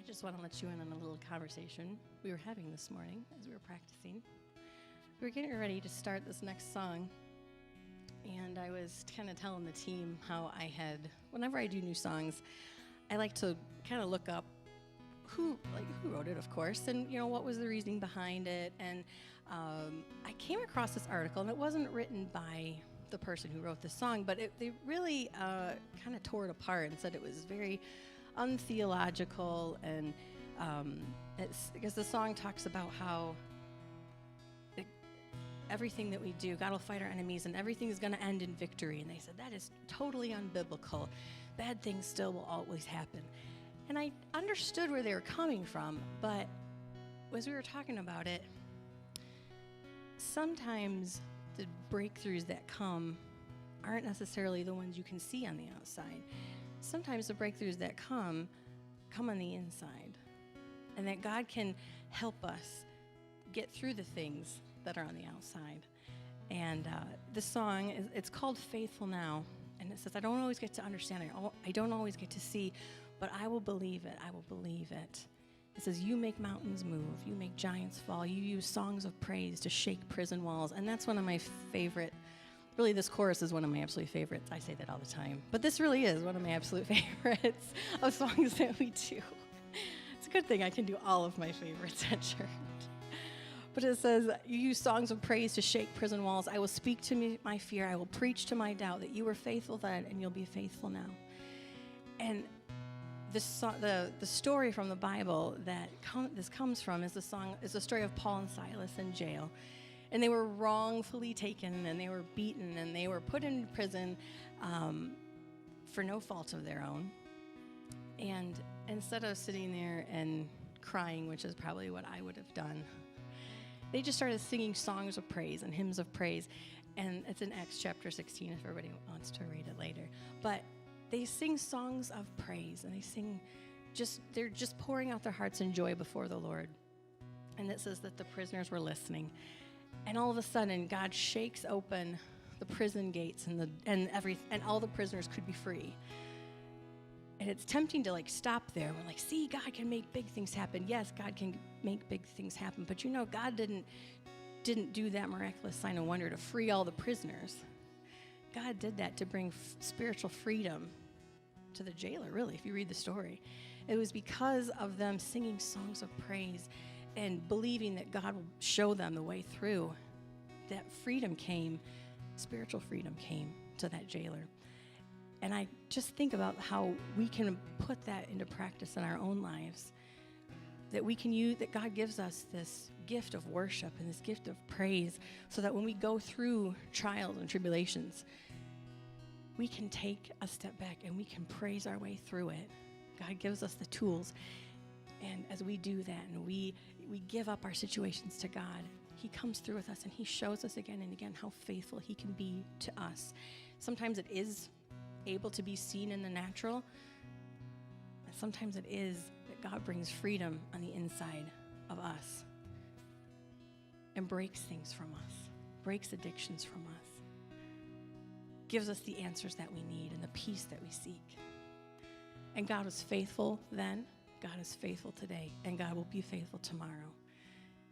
just want to let you in on a little conversation we were having this morning as we were practicing. We were getting ready to start this next song, and I was kind of telling the team how whenever I do new songs, I like to kind of look up who wrote it, of course, and what was the reasoning behind it. And I came across this article, and it wasn't written by the person who wrote the song, but they really kind of tore it apart and said it was very untheological, and it's because the song talks about how everything that we do, God will fight our enemies, and everything is going to end in victory. And they said that is totally unbiblical. Bad things still will always happen. And I understood where they were coming from, but as we were talking about it, sometimes the breakthroughs that come aren't necessarily the ones you can see on the outside. Sometimes the breakthroughs that come on the inside, and that God can help us get through the things that are on the outside. And this song, it's called Faithful Now, and it says, I don't always get to understand it. I don't always get to see, but I will believe it. I will believe it. It says, you make mountains move. You make giants fall. You use songs of praise to shake prison walls. And that's one of my favorite. Really, this chorus is one of my absolute favorites. I say that all the time. But this really is one of my absolute favorites of songs that we do. It's a good thing I can do all of my favorites at church. But it says, you use songs of praise to shake prison walls. I will speak to my fear. I will preach to my doubt that you were faithful then and you'll be faithful now. And the story from the Bible that this comes from is the story of Paul and Silas in jail. And they were wrongfully taken, and they were beaten, and they were put in prison for no fault of their own. And instead of sitting there and crying, which is probably what I would have done, they just started singing songs of praise and hymns of praise. And it's in Acts chapter 16 if everybody wants to read it later. But they sing songs of praise, and they're just pouring out their hearts in joy before the Lord. And it says that the prisoners were listening. And all of a sudden, God shakes open the prison gates, and all the prisoners could be free. And it's tempting to stop there. We're like, see, God can make big things happen. Yes, God can make big things happen. But God didn't do that miraculous sign of wonder to free all the prisoners. God did that to bring spiritual freedom to the jailer, really, if you read the story. It was because of them singing songs of praise and believing that God will show them the way through, that spiritual freedom came to that jailer. And I just think about how we can put that into practice in our own lives, that God gives us this gift of worship and this gift of praise, so that when we go through trials and tribulations, we can take a step back and we can praise our way through it. God gives us the tools. And as we do that and we give up our situations to God, he comes through with us, and he shows us again and again how faithful he can be to us. Sometimes it is able to be seen in the natural. Sometimes it is that God brings freedom on the inside of us and breaks things from us, breaks addictions from us, gives us the answers that we need and the peace that we seek. And God was faithful then. God is faithful today, and God will be faithful tomorrow.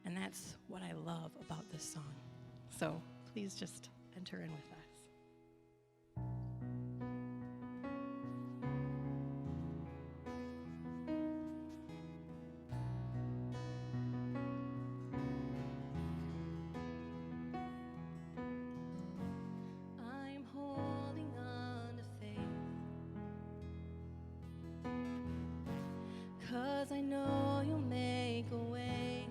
And that's what I love about this song. So please just enter in with us. I'm holding on to faith, 'cause I know you'll make a way.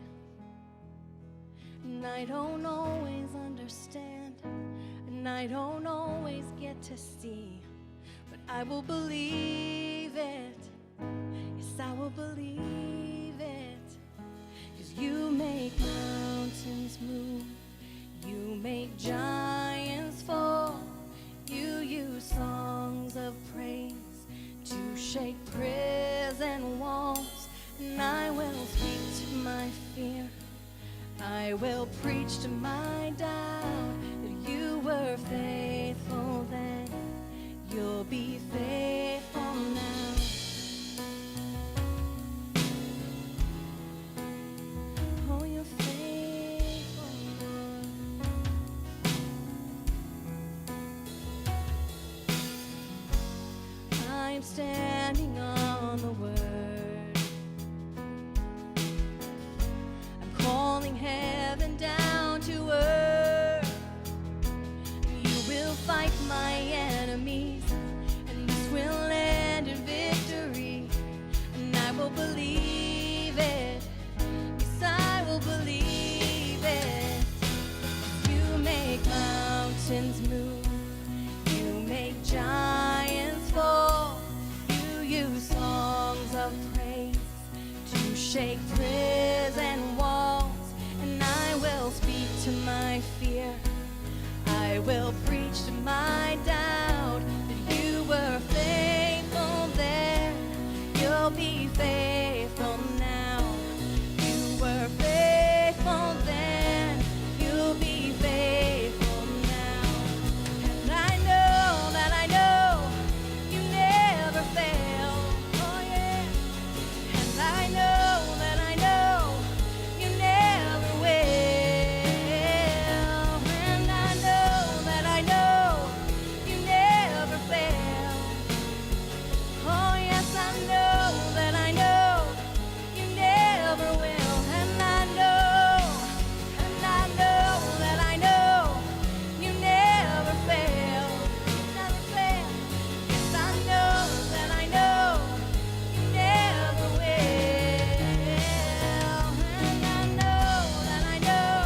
And I don't always understand, and I don't always get to see, but I will believe it. Yes, I will believe it. 'Cause you make mountains move, you make giants fall, you use songs of praise to shake prison walls. And I will speak to my fear, I will preach to my doubt, that you were faithful then, you'll be faithful now. I'm standing on the word. I'm calling heaven down to earth. You will fight my enemies, and this will end in victory. And I will believe it. Yes, I will believe it. You make mountains move. You make giants fall. You use songs of praise to shake prison walls. And I will speak to my fear. I will preach to my doubt that you were faithful there. You'll be faithful now. You were faithful then. You'll be faithful now. And I know that I know you never fail. Oh yeah. And I know that I know you never will. And I know that I know you never fail. Oh yes, I know that I know you never will. And I know that I know you never fail. Never fail. Yes, I know that I know you never will. And I know that I know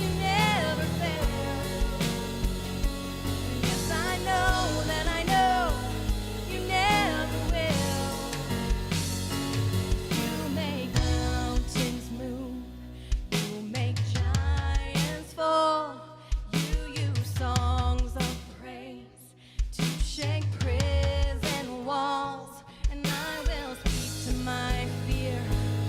you never fail. Yes, I know that I know you never will. You make mountains move. You make giants fall. You use songs of praise to shake prison walls. And I will speak to my fear.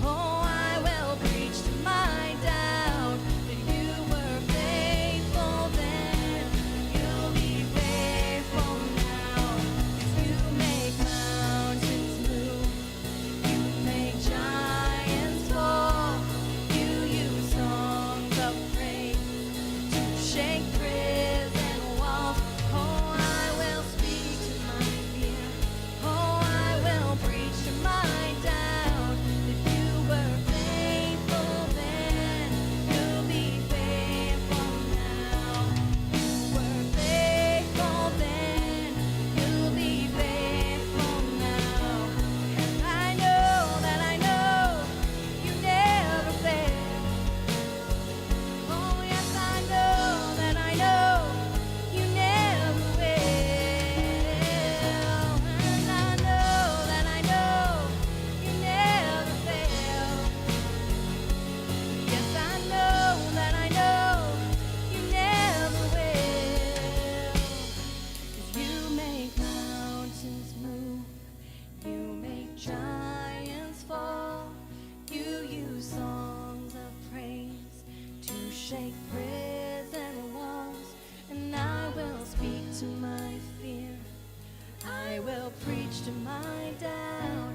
Oh, I will preach to my doubt that you were faithful then. You'll be faithful now. You make mountains move. You make giants fall. You use songs of praise to shake prison walls. Oh, I will speak to my fear. Oh, I will preach to my doubt that you were faithful then. You'll be faithful now. You were faithful then. You'll be faithful now. And I know that I know you never fail. Oh yes, I know that I know you never will. And I know that I know you never fail. Yes, I know that I know you never will. 'Cause you make mountains move. You make giants fall. You use songs of praise to shake prison walls. And I will speak to my fear. I will preach to my doubt